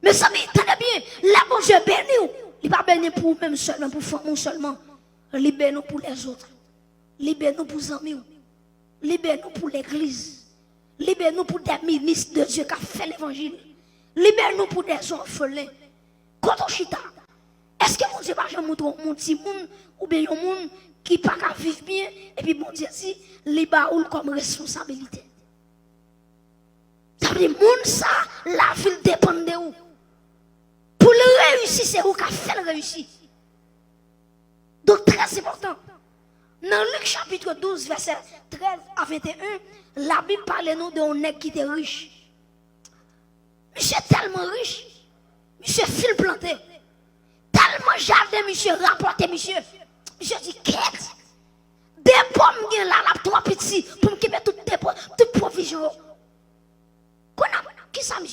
Mais ça dit, tenez bien, la bon Dieu béni, il va bénir pour même seulement, pour famille seulement. Libère-nous pour les autres. Libère-nous pour les amis. Libère-nous pour l'église. Libère-nous pour des ministres de Dieu qui ont fait l'évangile. Libère-nous pour des orphelins. Quand on chita, est-ce que mon Dieu va jamais montrer mon petit monde ou bien un monde qui n'a pas vivre bien et puis mon Dieu dit, libère comme responsabilité. Ça veut dire, monde ça, la ville dépend de vous. Pour le réussir, c'est vous qui fait le réussir. Donc très important. Dans Luc chapitre 12, verset 13 à 21, la Bible parle nous d'un nègre qui était riche. Monsieur tellement riche, monsieur fil planté, tellement jardin, monsieur rapporté, monsieur dit, qu'est-ce? Des pommes, là, trois petits, pour me quitter toutes provisions. Qui ça,